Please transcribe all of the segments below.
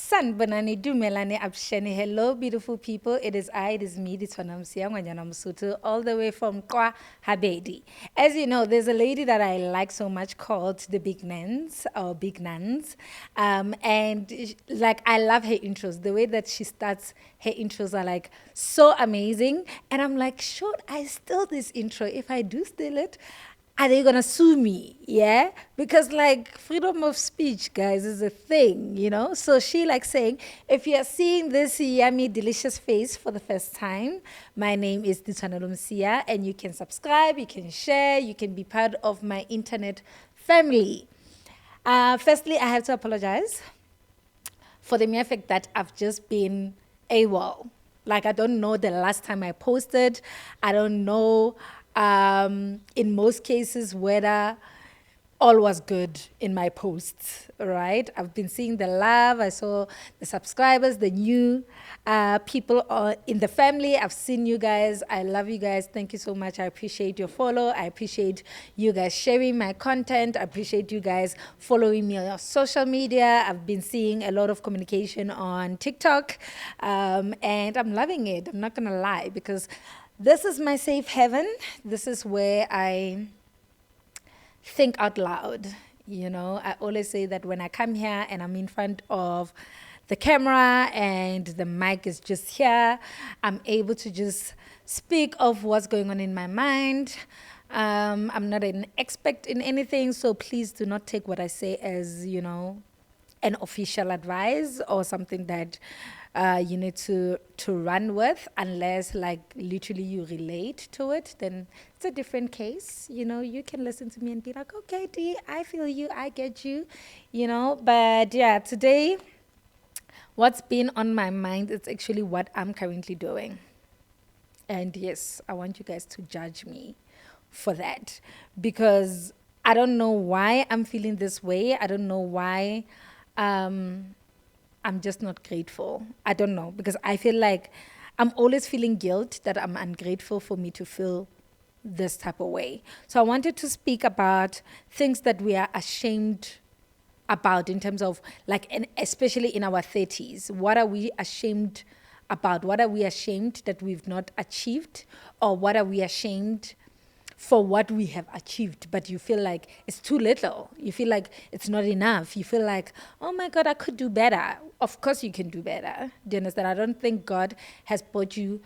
Sanbonani Dumelani Absheni. Hello, beautiful people. It is me, Ditshwanelo, all the way from Kwa Habedi. As you know, there's a lady that I like so much called the Big Nuns or Big Nuns. I love her intros. The way that she starts her intros are like so amazing. And I'm like, should I steal this intro? If I do steal it, are they gonna sue me? Yeah, because like freedom of speech, guys, is a thing, you know. So she like saying, if you are seeing this yummy, delicious face for the first time, my name is Ditshwanelo Mosia, and you can subscribe, you can share, you can be part of my internet family. Firstly, I have to apologize for the mere fact that I've just been AWOL. Like, I don't know the last time I posted. I don't know, in most cases, whether all was good in my posts, right? I've been seeing the love. I saw the subscribers, the new people in the family. I've seen you guys. I love you guys. Thank you so much. I appreciate your follow. I appreciate you guys sharing my content. I appreciate you guys following me on social media. I've been seeing a lot of communication on TikTok, and I'm loving it. I'm not going to lie, because this is my safe haven. This is where I think out loud. You know, I always say that when I come here and I'm in front of the camera and the mic is just here, I'm able to just speak of what's going on in my mind. I'm not an expert in anything, so please do not take what I say as, you know, an official advice or something that you need to run with, unless like literally you relate to it. Then it's a different case. You know, you can listen to me and be like, okay, D, I feel you, I get you, you know. But yeah, today what's been on my mind is actually what I'm currently doing. And yes, I want you guys to judge me for that, because I don't know why I'm feeling this way. I don't know why I'm just not grateful. I don't know, because I feel like I'm always feeling guilt that I'm ungrateful for me to feel this type of way. So I wanted to speak about things that we are ashamed about, in terms of like, and especially in our 30s. What are we ashamed about? What are we ashamed that we've not achieved? Or what are we ashamed for what we have achieved, but you feel like it's too little. You feel like it's not enough. You feel like, oh my God, I could do better. Of course you can do better. Do you understand? I don't think God has put you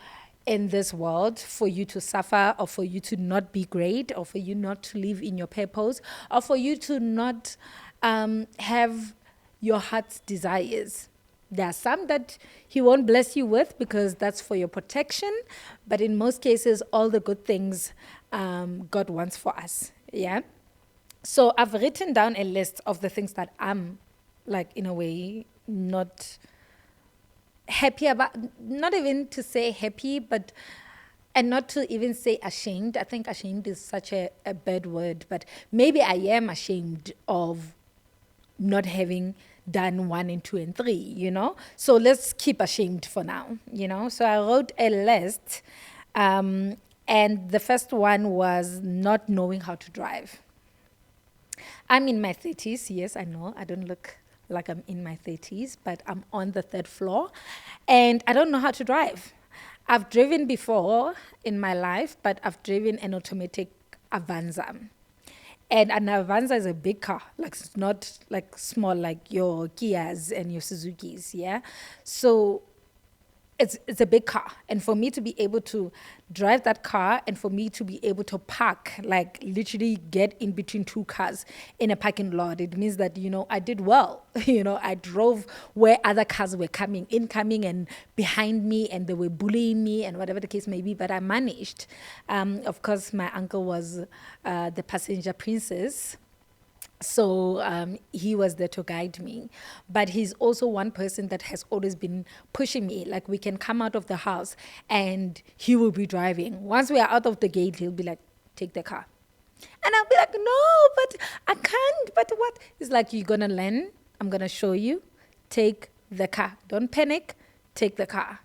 in this world for you to suffer, or for you to not be great, or for you not to live in your purpose, or for you to not have your heart's desires. There are some that he won't bless you with because that's for your protection. But in most cases, all the good things God wants for us. Yeah. So I've written down a list of the things that I'm, like, in a way, not happy about. Not even to say happy, but, and not to even say ashamed. I think ashamed is such a bad word, but maybe I am ashamed of not having done 1 and 2 and 3, you know. So let's keep ashamed for now, you know. So I wrote a list, and the first one was not knowing how to drive. I'm in my 30s. Yes, I know I don't look like I'm in my 30s, but I'm on the 3rd floor and I don't know how to drive. I've driven before in my life, but I've driven an automatic Avanza. And an Avanza is a big car, like it's not like small like your Kias and your Suzukis, yeah? So it's a big car. And for me to be able to drive that car, and for me to be able to park, like literally get in between 2 cars in a parking lot, it means that, you know, I did well. You know, I drove where other cars were incoming and behind me, and they were bullying me and whatever the case may be, but I managed. Of course, my uncle was the passenger princess. So he was there to guide me. But he's also one person that has always been pushing me. Like, we can come out of the house and he will be driving. Once we are out of the gate, he'll be like, take the car. And I'll be like, no, but I can't. But what? He's like, you're going to learn. I'm going to show you. Take the car. Don't panic. Take the car.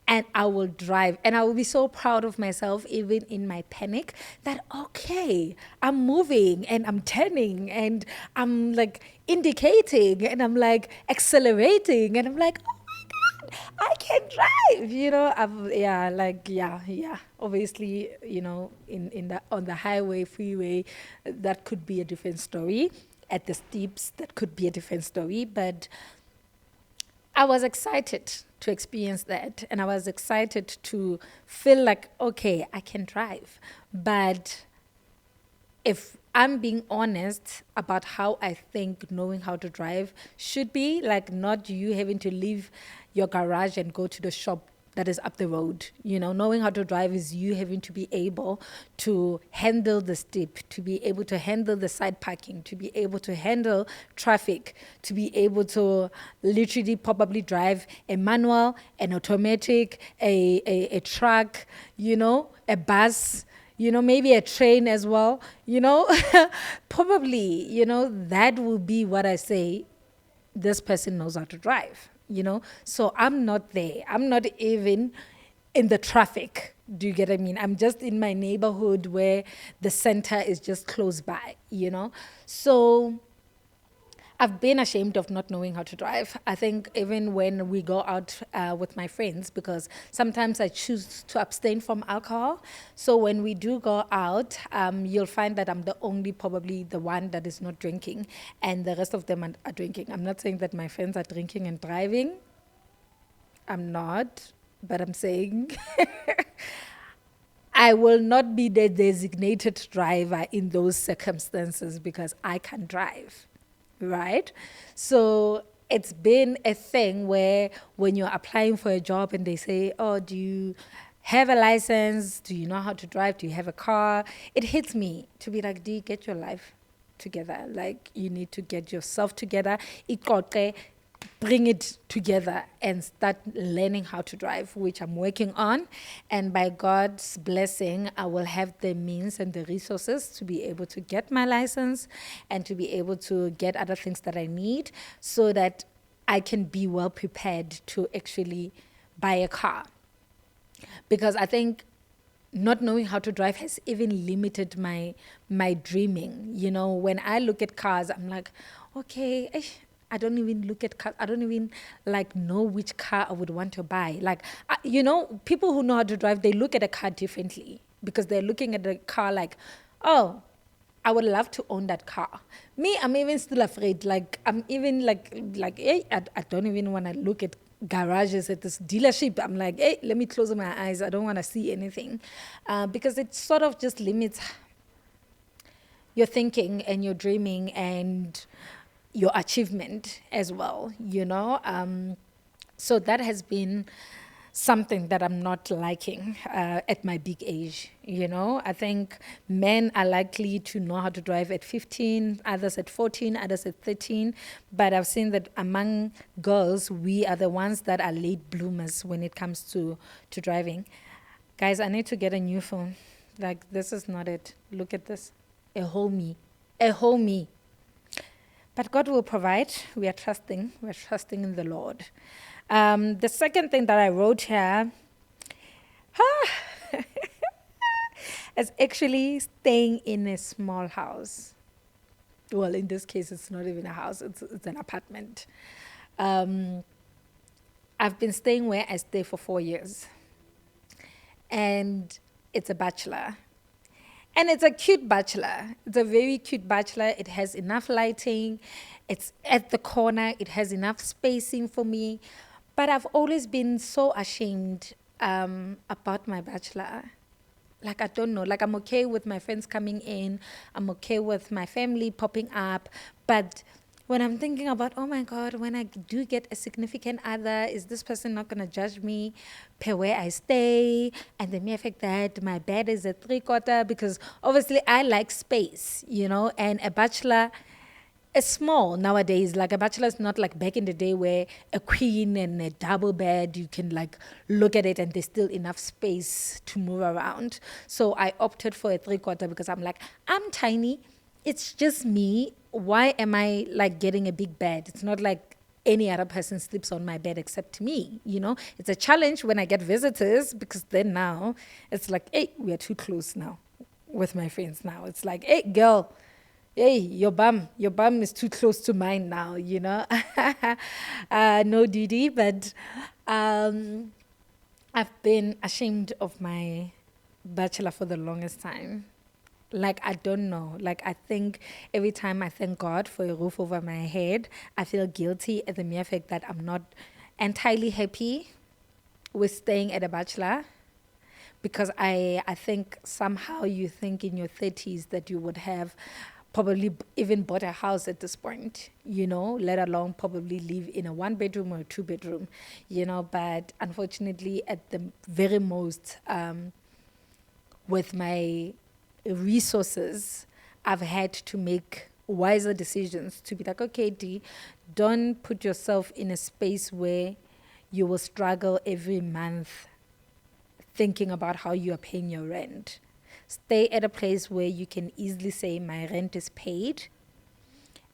and I will drive, and I will be so proud of myself, even in my panic, that okay, I'm moving and I'm turning and I'm like indicating and I'm like accelerating and I'm like, oh my God, I can drive, yeah, like, yeah. Obviously, in the on the highway, freeway, that could be a different story. At the steeps, that could be a different story, but I was excited to experience that. And I was excited to feel like, okay, I can drive. But if I'm being honest about how I think knowing how to drive should be, like not you having to leave your garage and go to the shop that is up the road. Knowing how to drive is you having to be able to handle the steep, to be able to handle the side parking, to be able to handle traffic, to be able to literally probably drive a manual, an automatic, a truck, a bus, maybe a train as well, probably, that will be what I say, this person knows how to drive, So I'm not there. I'm not even in the traffic. Do you get what I mean? I'm just in my neighborhood where the center is just close by, So I've been ashamed of not knowing how to drive. I think even when we go out with my friends, because sometimes I choose to abstain from alcohol. So when we do go out, you'll find that I'm the only, probably the one that is not drinking, and the rest of them are drinking. I'm not saying that my friends are drinking and driving. I'm not, but I'm saying I will not be the designated driver in those circumstances because I can drive. Right? So it's been a thing where when you're applying for a job and they say, oh, do you have a license? Do you know how to drive? Do you have a car? It hits me to be like, do you get your life together? Like, you need to get yourself together. Bring it together and start learning how to drive, which I'm working on. And by God's blessing, I will have the means and the resources to be able to get my license and to be able to get other things that I need so that I can be well prepared to actually buy a car. Because I think not knowing how to drive has even limited my dreaming. When I look at cars, I'm like, okay, I don't even look at cars. I don't even know which car I would want to buy. People who know how to drive, they look at a car differently because they're looking at the car like, oh, I would love to own that car. Me, I'm even still afraid. I'm even hey, I don't even want to look at garages at this dealership. I'm like, hey, let me close my eyes. I don't want to see anything because it sort of just limits your thinking and your dreaming and your achievement as well, So that has been something that I'm not liking at my big age, I think men are likely to know how to drive at 15, others at 14, others at 13. But I've seen that among girls, we are the ones that are late bloomers when it comes to driving. Guys, I need to get a new phone. This is not it. Look at this. A whole me. But God will provide. We are trusting. We're trusting in the Lord. The second thing that I wrote here is actually staying in a small house. Well, in this case, it's not even a house. It's an apartment. I've been staying where I stay for 4 years. And it's a bachelor. And it's a cute bachelor. It's a very cute bachelor. It has enough lighting. It's at the corner. It has enough spacing for me. But I've always been so ashamed about my bachelor. I don't know. I'm okay with my friends coming in. I'm okay with my family popping up. But when I'm thinking about, oh my God, when I do get a significant other, is this person not going to judge me per where I stay? And the mere fact that my bed is a 3/4, because obviously I like space, and a bachelor is small nowadays. A bachelor is not like back in the day where a queen and a double bed, you can look at it and there's still enough space to move around. So I opted for a 3/4 because I'm I'm tiny. It's just me. Why am I getting a big bed? It's not like any other person sleeps on my bed except me. It's a challenge when I get visitors, because then now it's like, hey, we are too close now with my friends now. It's like, hey, girl, hey, your bum is too close to mine now, no duty, but um, I've been ashamed of my bachelor for the longest time. Like, I don't know. Like, I think every time I thank God for a roof over my head, I feel guilty at the mere fact that I'm not entirely happy with staying at a bachelor, because I think somehow you think in your 30s that you would have probably even bought a house at this point, let alone probably live in a 1 bedroom or a 2 bedroom, but unfortunately, at the very most, with my resources, I've had to make wiser decisions to be like, okay, D, don't put yourself in a space where you will struggle every month thinking about how you are paying your rent. Stay at a place where you can easily say, my rent is paid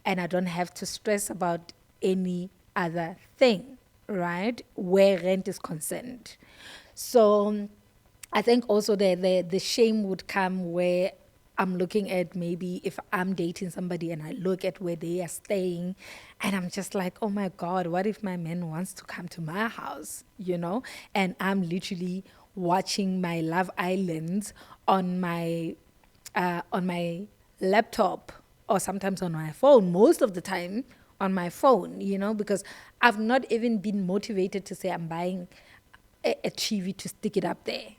and I don't have to stress about any other thing, right? Where rent is concerned. So I think also the shame would come where I'm looking at, maybe if I'm dating somebody and I look at where they are staying, and I'm just like, oh my God, what if my man wants to come to my house, And I'm literally watching my Love Island on my laptop, or sometimes on my phone, most of the time on my phone, because I've not even been motivated to say I'm buying a TV to stick it up there.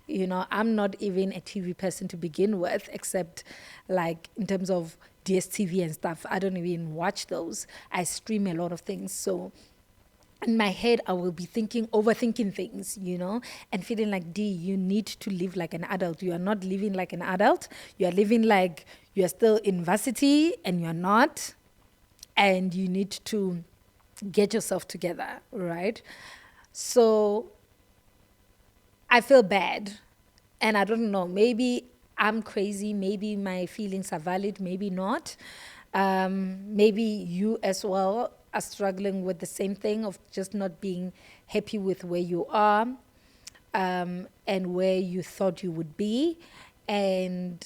I'm not even a TV person to begin with, except like in terms of DSTV and stuff. I don't even watch those. I stream a lot of things. So in my head, I will be overthinking things, and feeling like, D, you need to live like an adult. You are not living like an adult. You are living like you are still in varsity and you're not. And you need to get yourself together, right? So I feel bad. And I don't know, maybe I'm crazy. Maybe my feelings are valid, maybe not. Maybe you as well are struggling with the same thing of just not being happy with where you are, and where you thought you would be. And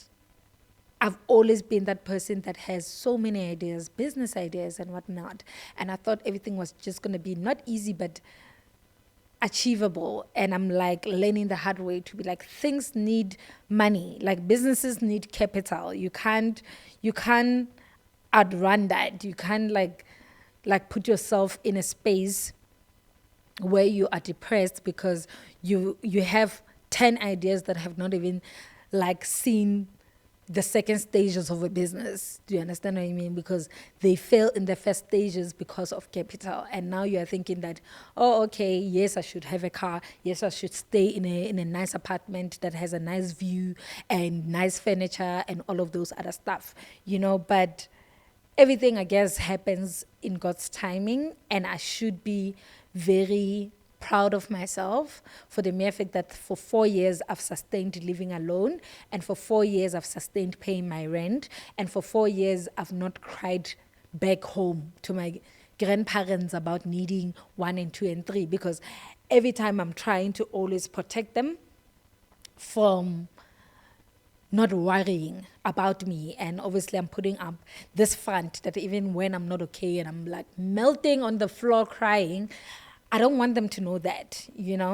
I've always been that person that has so many ideas, business ideas and whatnot. And I thought everything was just going to be not easy, but achievable. And I'm like learning the hard way to be like, things need money, like businesses need capital. You can't outrun that. You can't like put yourself in a space where you are depressed because you have 10 ideas that have not even like seen the second stages of a business. Do you understand what I mean? Because they fail in the first stages because of capital. And now you are thinking that, oh, okay, yes, I should have a car. Yes, I should stay in a nice apartment that has a nice view and nice furniture and all of those other stuff, but everything, I guess, happens in God's timing. And I should be very proud of myself for the mere fact that for 4 years I've sustained living alone, and for 4 years I've sustained paying my rent, and for 4 years I've not cried back home to my grandparents about needing 1 and 2 and 3, because every time I'm trying to always protect them from not worrying about me. And obviously I'm putting up this front that even when I'm not okay and I'm like melting on the floor crying, I don't want them to know that,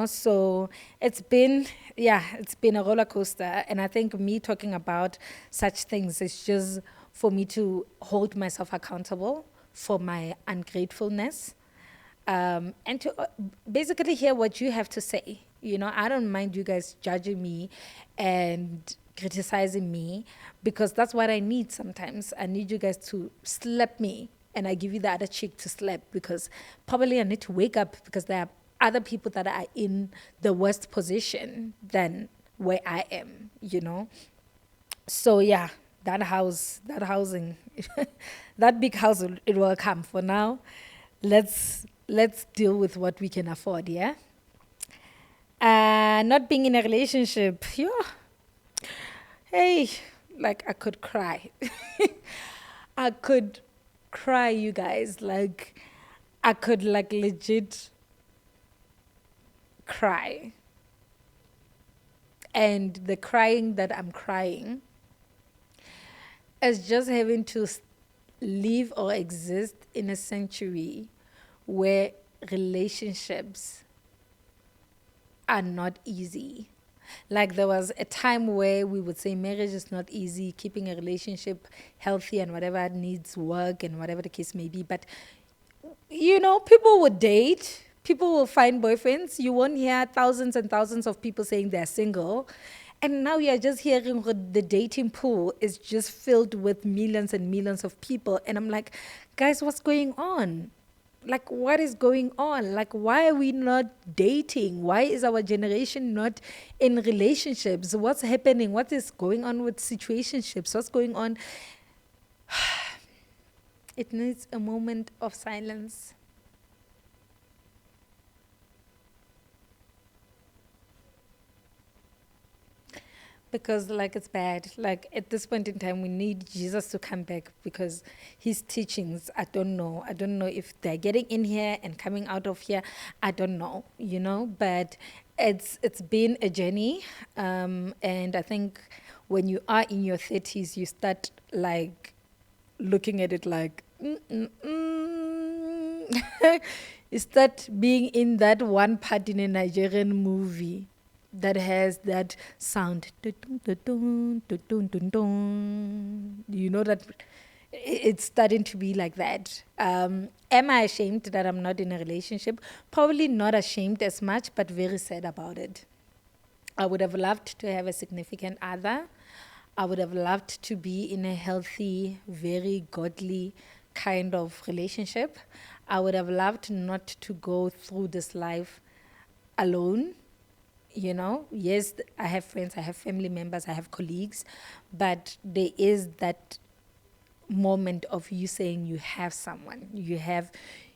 So it's been a roller coaster. And I think me talking about such things is just for me to hold myself accountable for my ungratefulness, and to basically hear what you have to say. I don't mind you guys judging me and criticizing me, because that's what I need sometimes. I need you guys to slap me, and I give you the other cheek to slap, because probably I need to wake up, because there are other people that are in the worst position than where I am, So yeah, that housing, that big house, it will come. For now, let's deal with what we can afford, yeah? Not being in a relationship, yeah. Hey, like I could cry. I could cry, you guys. Like, I could like legit cry. And the crying that I'm crying is just having to live or exist in a sanctuary where relationships are not easy. Like there was a time where we would say marriage is not easy, keeping a relationship healthy and whatever needs work and whatever the case may be. But people would date, people will find boyfriends. You won't hear thousands and thousands of people saying they're single. And now you're just hearing the dating pool is just filled with millions and millions of people. And I'm like, guys, what's going on? Like, what is going on? Like, why are we not dating? Why is our generation not in relationships? What's happening? What is going on with situationships? What's going on? It needs a moment of silence. Because like it's bad. Like at this point in time we need Jesus to come back because his teachings, I don't know if they're getting in here and coming out of here. I don't know, but it's been a journey. And I think when you are in your 30s you start like looking at it like you start being in that one part in a Nigerian movie that has that sound. You know that it's starting to be like that. Am I ashamed that I'm not in a relationship? Probably not ashamed as much, but very sad about it. I would have loved to have a significant other. I would have loved to be in a healthy, very godly kind of relationship. I would have loved not to go through this life alone. Yes, I have friends, I have family members, I have colleagues, but there is that moment of you saying you have someone, you have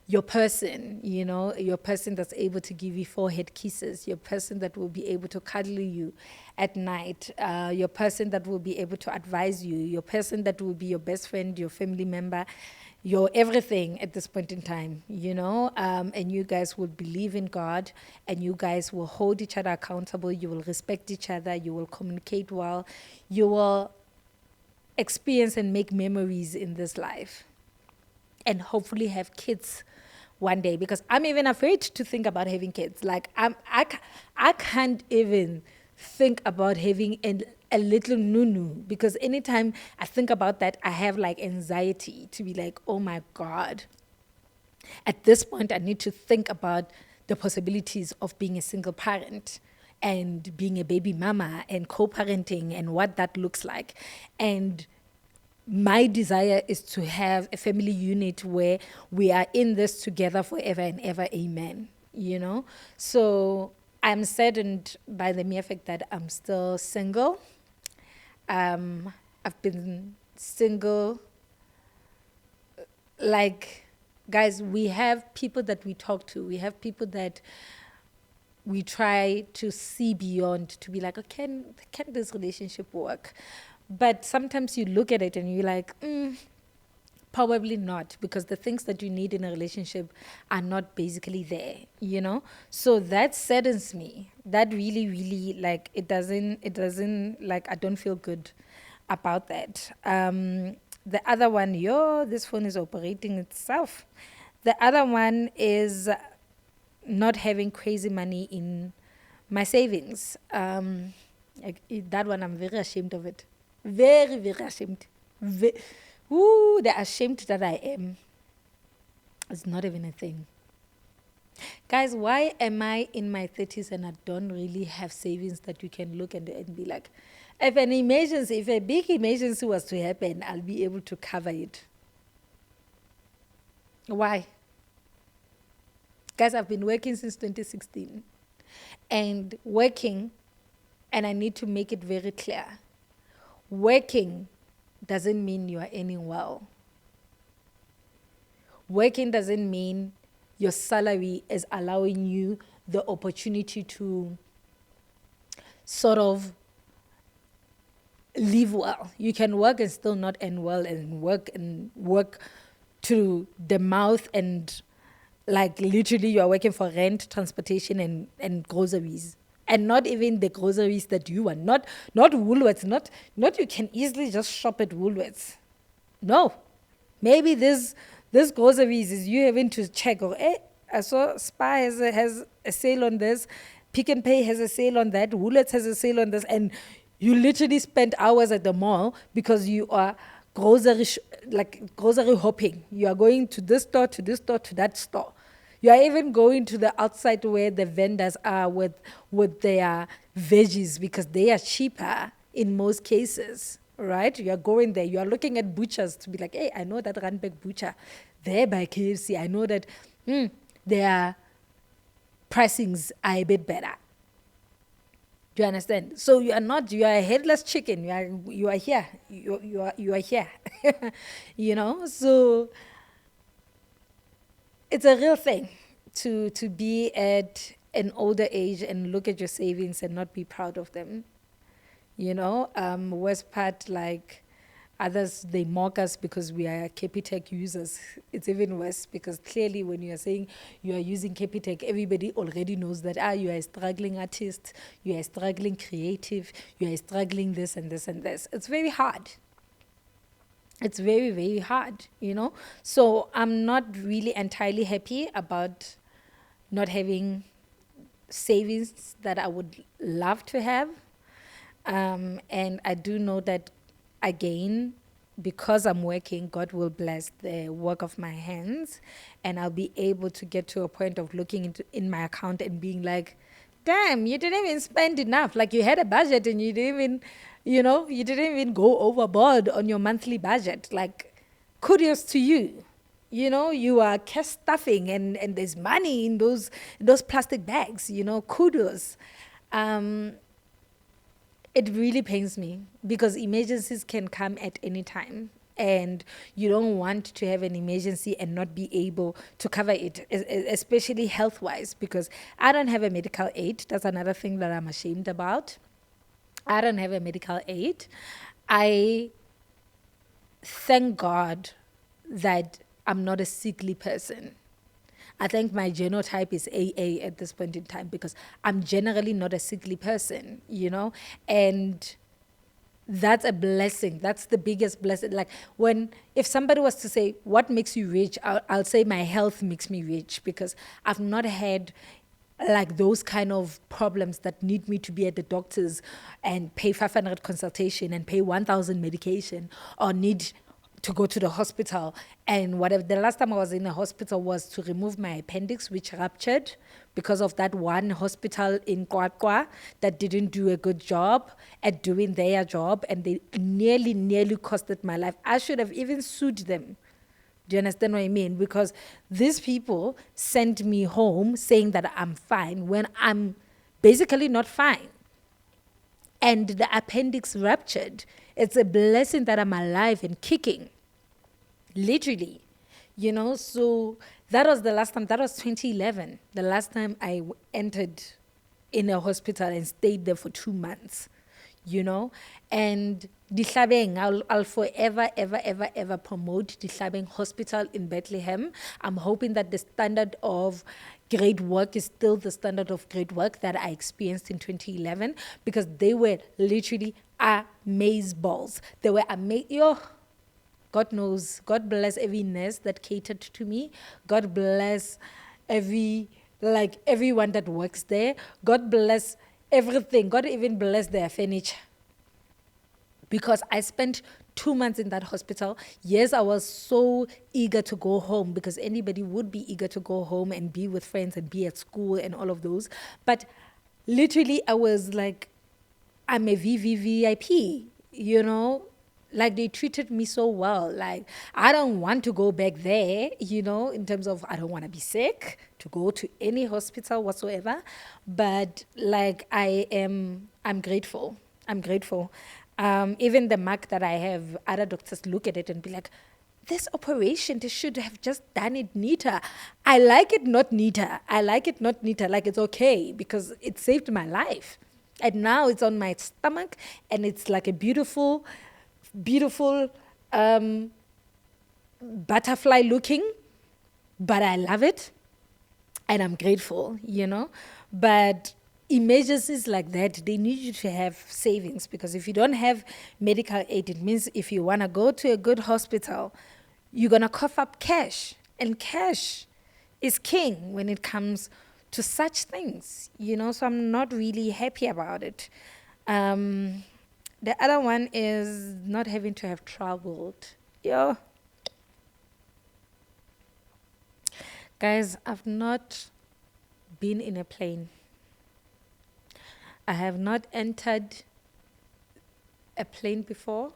your person, your person that's able to give you forehead kisses, your person that will be able to cuddle you at night, your person that will be able to advise you, your person that will be your best friend, your family member, your everything at this point in time, and you guys will believe in God and you guys will hold each other accountable, you will respect each other, you will communicate well, you will experience and make memories in this life and hopefully have kids one day, because I'm even afraid to think about having kids. Like I can't even think about having a little nunu, because anytime I think about that, I have like anxiety to be like, oh my God. At this point, I need to think about the possibilities of being a single parent and being a baby mama and co-parenting and what that looks like. And my desire is to have a family unit where we are in this together forever and ever, amen. So I'm saddened by the mere fact that I'm still single. I've been single, like, guys, we have people that we talk to, we have people that we try to see beyond, to be like, oh, can this relationship work? But sometimes you look at it and you're like, probably not, because the things that you need in a relationship are not basically there, So that saddens me. That really, really, like, it doesn't, like, I don't feel good about that. The other one, this phone is operating itself. The other one is not having crazy money in my savings. That one, I'm very ashamed of it. Very, very ashamed. The ashamed that I am. It's not even a thing. Guys, why am I in my 30s and I don't really have savings that you can look and be like, if a big emergency was to happen, I'll be able to cover it? Why? Guys, I've been working since 2016 and working, and I need to make it very clear. Working doesn't mean you are earning well. Working doesn't mean your salary is allowing you the opportunity to sort of live well. You can work and still not earn well, and work to the mouth and Like literally you are working for rent, transportation and groceries. And not even the groceries that you want. Not Woolworths, not you can easily just shop at Woolworths. No. Maybe this groceries is you having to check or I saw Spar has a sale on this, Pick and Pay has a sale on that, Woolworths has a sale on this, and you literally spend hours at the mall because you are grocery hopping. You are going to this store, to this store, to that store. You are even going to the outside where the vendors are with their veggies because they are cheaper in most cases, right? You are going there. You are looking at butchers to be like, hey, I know that Randbeck butcher there by KFC. I know that their pricings are a bit better. Do you understand? So you are a headless chicken. You are here. You are here. So it's a real thing to be at an older age and look at your savings and not be proud of them. Worst part, like others, they mock us because we are Capitec users. It's even worse because clearly when you are saying you are using Capitec, everybody already knows that you are a struggling artist, you are a struggling creative, you are a struggling this and this and this. It's very hard. It's very, very hard. So I'm not really entirely happy about not having savings that I would love to have. And I do know that, again, because I'm working, God will bless the work of my hands, and I'll be able to get to a point of looking in my account and being like, damn, you didn't even spend enough. Like you had a budget and you didn't even, you didn't even go overboard on your monthly budget. Like, kudos to you. You are cash stuffing and there's money in those plastic bags, kudos. It really pains me because emergencies can come at any time. And you don't want to have an emergency and not be able to cover it, especially health-wise, because I don't have a medical aid. That's another thing that I'm ashamed about. I don't have a medical aid. I thank God that I'm not a sickly person. I think my genotype is AA at this point in time because I'm generally not a sickly person, and that's a blessing. That's the biggest blessing. Like if somebody was to say, what makes you rich? I'll say my health makes me rich because I've not had like those kind of problems that need me to be at the doctor's and pay 500 consultation and pay 1,000 medication or need to go to the hospital and whatever. The last time I was in the hospital was to remove my appendix, which ruptured because of that one hospital in Kwakwa that didn't do a good job at doing their job, and they nearly costed my life. I should have even sued them. Do you understand what I mean? Because these people sent me home saying that I'm fine when I'm basically not fine. And the appendix ruptured. It's a blessing that I'm alive and kicking. Literally, so that was the last time. That was 2011, the last time I entered in a hospital and stayed there for 2 months, and Ditshwanelo, I'll forever, ever, ever, ever promote Ditshwanelo Hospital in Bethlehem. I'm hoping that the standard of great work is still the standard of great work that I experienced in 2011 because they were literally amazeballs. They were amazing. God knows. God bless every nurse that catered to me. God bless everyone that works there. God bless everything. God even bless their furniture. Because I spent 2 months in that hospital. Yes, I was so eager to go home because anybody would be eager to go home and be with friends and be at school and all of those. But literally, I was like, I'm a VVVIP, Like they treated me so well. Like I don't want to go back there, in terms of I don't want to be sick to go to any hospital whatsoever. But like I'm grateful. I'm grateful. Even the mark that I have, other doctors look at it and be like, this operation, they should have just done it neater. I like it not neater. Like it's okay because it saved my life. And now it's on my stomach and it's like a beautiful butterfly looking, but I love it. and I'm grateful, But emergencies like that, they need you to have savings, because if you don't have medical aid, it means if you want to go to a good hospital, you're going to cough up cash. And cash is king when it comes to such things, So I'm not really happy about it. The other one is not having to have traveled. Yo, guys, I've not been in a plane. I have not entered a plane before.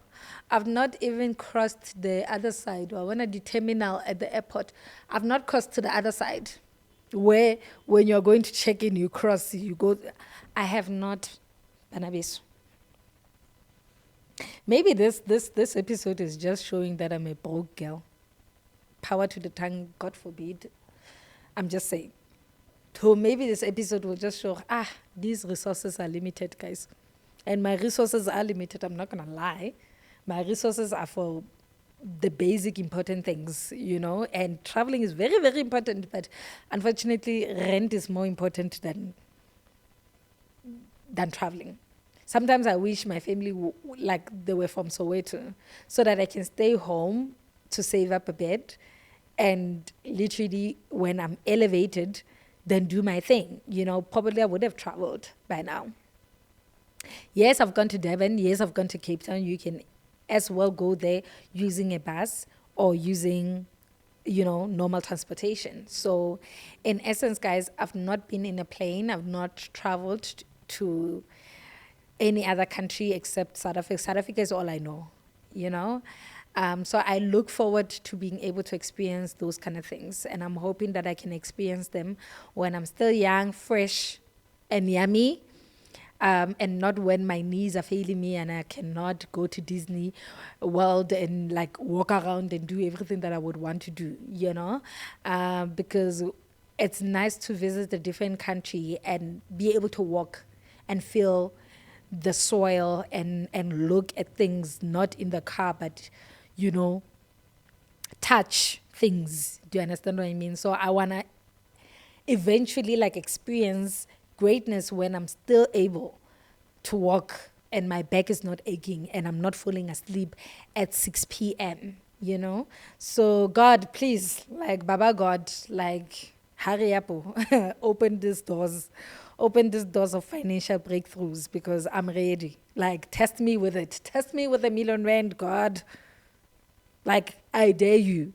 I've not even crossed the other side. I went to the terminal at the airport. I've not crossed to the other side, where when you're going to check in, you cross, you go. I have not, Banabis. Maybe this episode is just showing that I'm a broke girl. Power to the tongue, God forbid. I'm just saying. So maybe this episode will just show, these resources are limited, guys. And my resources are limited, I'm not going to lie. My resources are for the basic important things, and traveling is very, very important, but unfortunately, rent is more important than traveling. Sometimes I wish my family, like they were from Soweto, so that I can stay home to save up a bit, and literally when I'm elevated, then do my thing. Probably I would have traveled by now. Yes, I've gone to Durban. Yes, I've gone to Cape Town. You can as well go there using a bus or using, normal transportation. So in essence, guys, I've not been in a plane. I've not traveled to any other country except South Africa. South Africa is all I know, So I look forward to being able to experience those kind of things. And I'm hoping that I can experience them when I'm still young, fresh, and yummy. And not when my knees are failing me and I cannot go to Disney World and like walk around and do everything that I would want to do, because it's nice to visit a different country and be able to walk and feel the soil and look at things, not in the car, but, touch things. Do you understand what I mean? So I want to eventually like experience greatness when I'm still able to walk and my back is not aching and I'm not falling asleep at 6 p.m., So God, please, like Baba God, like hurry up, open these doors of financial breakthroughs, because I'm ready. Like test me with it. Test me with R1 million, God. Like I dare you.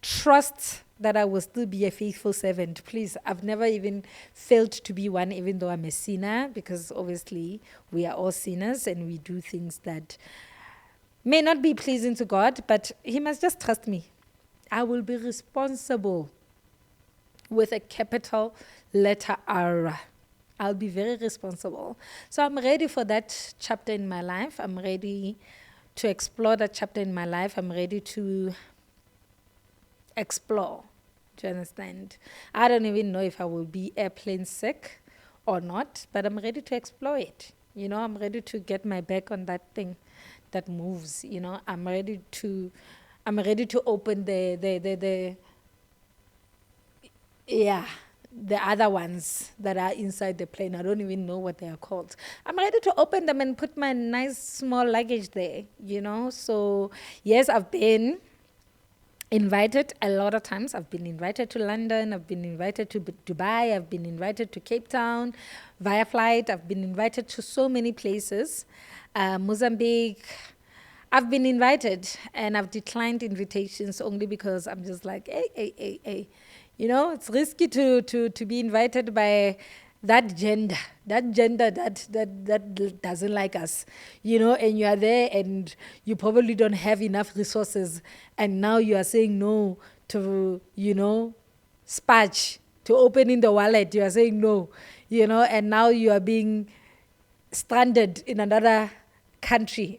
Trust that I will still be a faithful servant. Please, I've never even failed to be one, even though I'm a sinner, because obviously we are all sinners and we do things that may not be pleasing to God, but He must just trust me. I will be responsible with a capital letter R. I'll be very responsible. So I'm ready for that chapter in my life. I'm ready to explore that chapter in my life. I'm ready to explore. Do you understand? I don't even know if I will be airplane sick or not, but I'm ready to explore it. I'm ready to get my back on that thing that moves. I'm ready to open the other ones that are inside the plane. I don't even know what they are called. I'm ready to open them and put my nice small luggage there, So yes, I've been invited a lot of times. I've been invited to London. I've been invited to Dubai. I've been invited to Cape Town via flight. I've been invited to so many places. Mozambique. I've been invited and I've declined invitations only because I'm just like, hey. It's risky to be invited by that gender that doesn't like us, and you are there and you probably don't have enough resources, and now you are saying no to, spatch, to opening the wallet, you are saying no, and now you are being stranded in another country.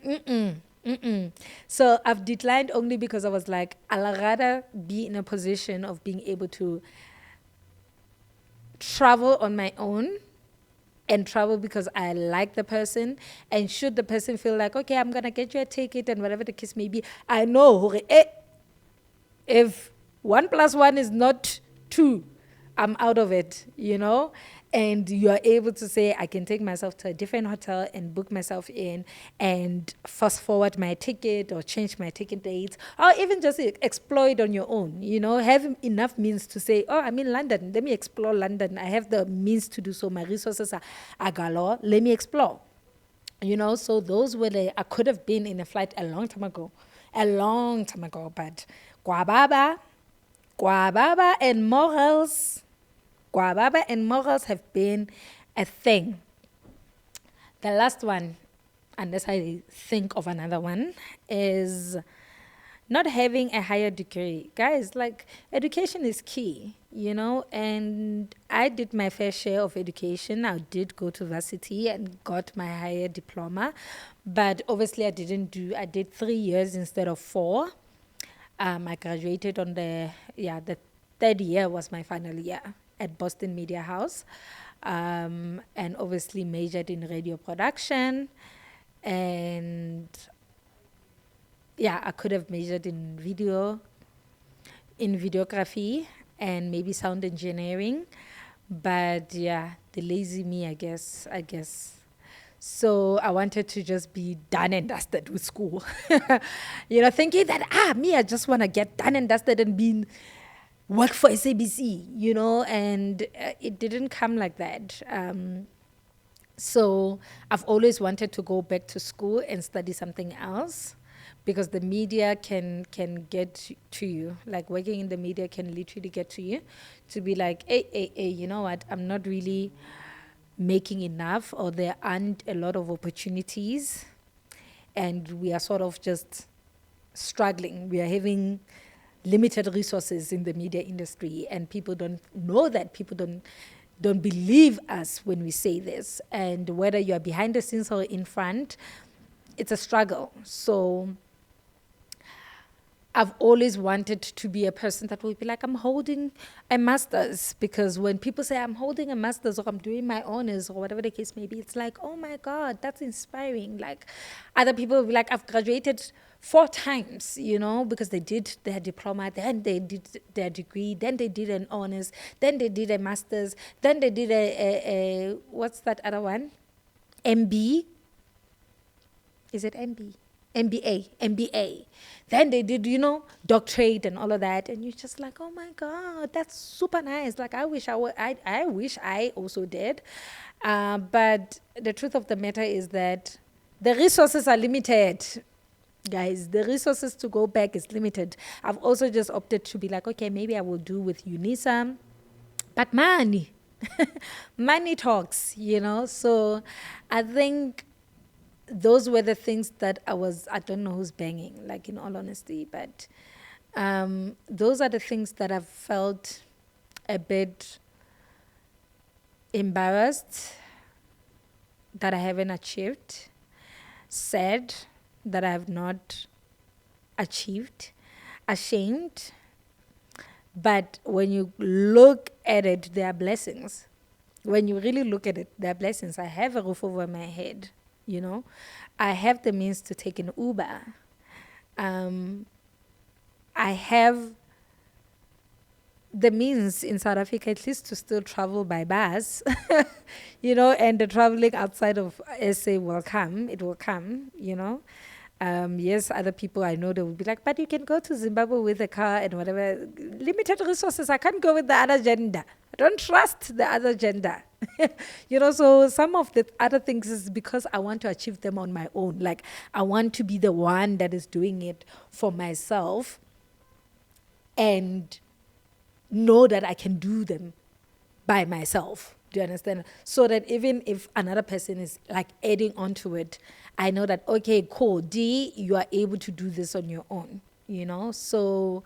So I've declined only because I was like, I'll rather be in a position of being able to travel on my own and travel because I like the person. And should the person feel like, okay, I'm going to get you a ticket and whatever the case may be, I know if 1 plus 1 is not 2. I'm out of it, you know? And you are able to say, I can take myself to a different hotel and book myself in and fast forward my ticket or change my ticket dates or even just explore it on your own, you know? Have enough means to say, oh, I'm in London. Let me explore London. I have the means to do so. My resources are galore. Let me explore. You know, so those were I could have been in a flight a long time ago, but Guababa, Guababa and morals, Guababa and morals have been a thing. The last one, unless I think of another one, is not having a higher degree. Guys, like, education is key, you know, and I did my fair share of education. I did go to varsity and got my higher diploma, but obviously I did 3 years instead of 4. I graduated on the third year was my final year at Boston Media House, and obviously majored in radio production. And yeah, I could have majored in videography and maybe sound engineering. But yeah, the lazy me, I guess. So I wanted to just be done and dusted with school. You know, thinking that, I just want to get done and dusted and work for SABC, you know, and it didn't come like that. So I've always wanted to go back to school and study something else because the media can get to you. Like, working in the media can literally get to you to be like, hey, you know what? I'm not really making enough, or there aren't a lot of opportunities, and we are sort of just struggling. We are having limited resources in the media industry, and people don't know that. People don't believe us when we say this. And whether you are behind the scenes or in front, it's a struggle. So I've always wanted to be a person that will be like, I'm holding a master's, because when people say I'm holding a master's or I'm doing my honors or whatever the case may be, it's like, oh my God, that's inspiring. Like, other people will be like, I've graduated 4 times, you know, because they did their diploma, then they did their degree, then they did an honors, then they did a master's, then they did a what's that other one? MB? Is it MB? MBA. Then they did, you know, doctorate and all of that. And you're just like, oh my God, that's super nice. Like, I wish I also did. But the truth of the matter is that the resources are limited. Guys, the resources to go back is limited. I've also just opted to be like, okay, maybe I will do with UNISA. But money, money talks, you know. So I think those were the things that I don't know who's banging, like, in all honesty, but those are the things that I've felt a bit embarrassed that I haven't achieved, sad that I have not achieved, ashamed. But when you look at it, there are blessings. When you really look at it, there are blessings. I have a roof over my head. You know, I have the means to take an Uber. I have the means in South Africa, at least, to still travel by bus, you know, and the traveling outside of SA will come. It will come, you know. Yes, other people I know, they will be like, but you can go to Zimbabwe with a car and whatever. Limited resources. I can't go with the other gender. I don't trust the other gender. You know, so some of the other things is because I want to achieve them on my own. Like, I want to be the one that is doing it for myself and know that I can do them by myself. Do you understand? So that even if another person is like adding onto it, I know that, okay, cool, D, you are able to do this on your own, you know? So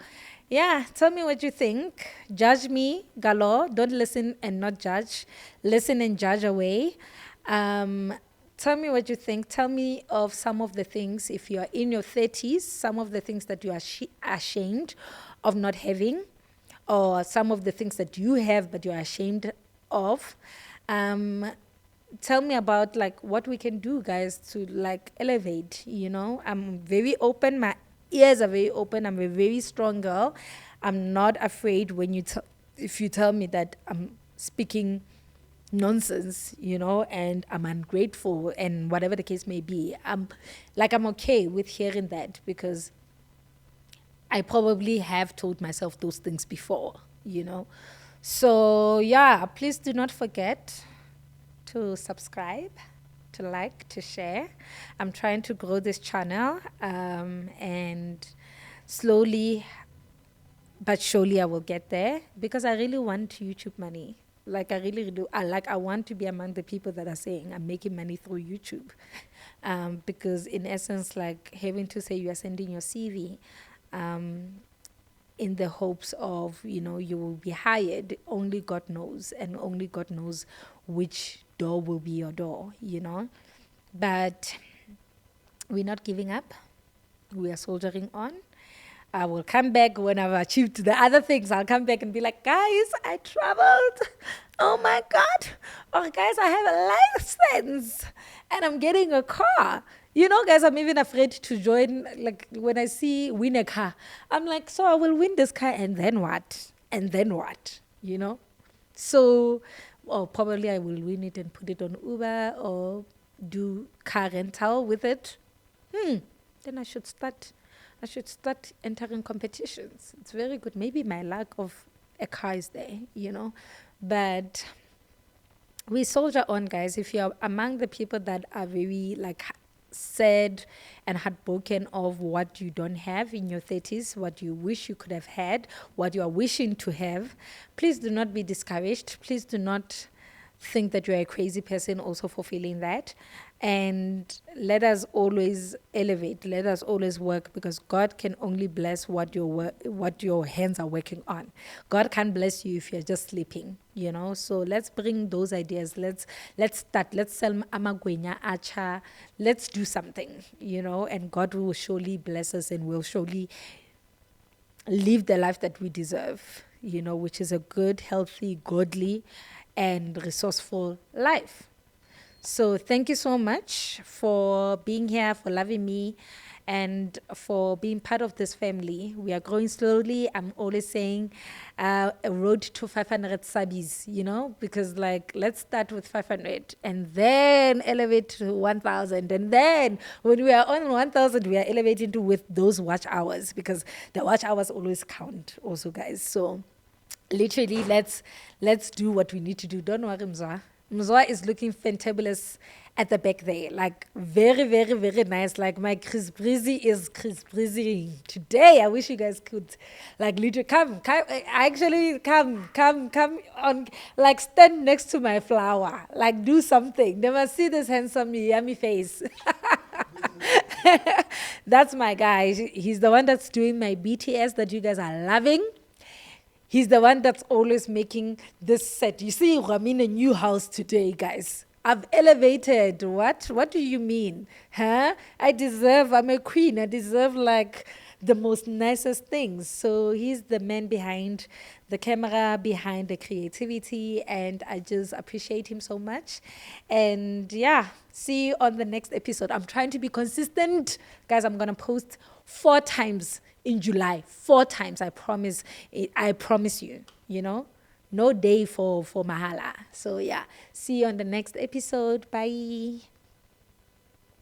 yeah, tell me what you think. Judge me, galore. Don't listen and not judge. Listen and judge away. Tell me what you think. Tell me of some of the things, if you are in your 30s, some of the things that you are ashamed of not having, or some of the things that you have but you are ashamed of. Tell me about, like, what we can do, guys, to, like, elevate, you know. I'm very open. My ears are very open. I'm a very strong girl. I'm not afraid when if you tell me that I'm speaking nonsense, and I'm ungrateful and whatever the case may be. I'm okay with hearing that because I probably have told myself those things before. So yeah, please do not forget to subscribe, to like, to share. I'm trying to grow this channel, and slowly but surely I will get there because I really want YouTube money. Like I really do. I want to be among the people that are saying I'm making money through YouTube, because in essence, like having to say you are sending your CV, in the hopes of you will be hired. Only God knows, and only God knows which door will be your door. But we're not giving up. We are soldiering on. I will come back when I've achieved the other things. I'll come back and be like, guys, I traveled. Oh my God. Oh, guys, I have a license and I'm getting a car. Guys, I'm even afraid to join. Like when I see win a car, I'm like, so I will win this car and then what? And then what? So, probably I will win it and put it on Uber or do car rental with it. Then I should start entering competitions. It's very good. Maybe my lack of a car is there. But we soldier on, guys. If you're among the people that are very sad and heartbroken of what you don't have in your 30s, what you wish you could have had, what you are wishing to have, please do not be discouraged. Please do not think that you're a crazy person also for feeling that. And let us always elevate. Let us always work, because God can only bless what your hands are working on. God can't bless you if you're just sleeping. So let's bring those ideas. Let's start. Let's sell amagwenya acha. Let's do something. And God will surely bless us, and will surely live the life that we deserve. Which is a good, healthy, godly, and resourceful life. So thank you so much for being here, for loving me, and for being part of this family. We are growing slowly. I'm always saying a road to 500 subbies, because let's start with 500 and then elevate to 1,000. And then when we are on 1,000, we are elevating to with those watch hours, because the watch hours always count also, guys. So literally, let's do what we need to do. Don't worry, Mzwa. Mzwa is looking fantabulous at the back there. Very, very, very nice. My Chris Breezy is Chris Breezy today. I wish you guys could, literally come, actually come on, stand next to my flower. Do something. They must see this handsome, yummy face. That's my guy. He's the one that's doing my BTS that you guys are loving. He's the one that's always making this set. You see, I'm in a new house today, guys. I've elevated. What do you mean? I'm a queen. I deserve the most nicest things. So he's the man behind the camera, behind the creativity, and I just appreciate him so much. And yeah, see you on the next episode. I'm trying to be consistent. Guys, I'm going to post 4 times in July. 4 times, I promise. I promise you, no day for mahala. So yeah, see you on the next episode. Bye.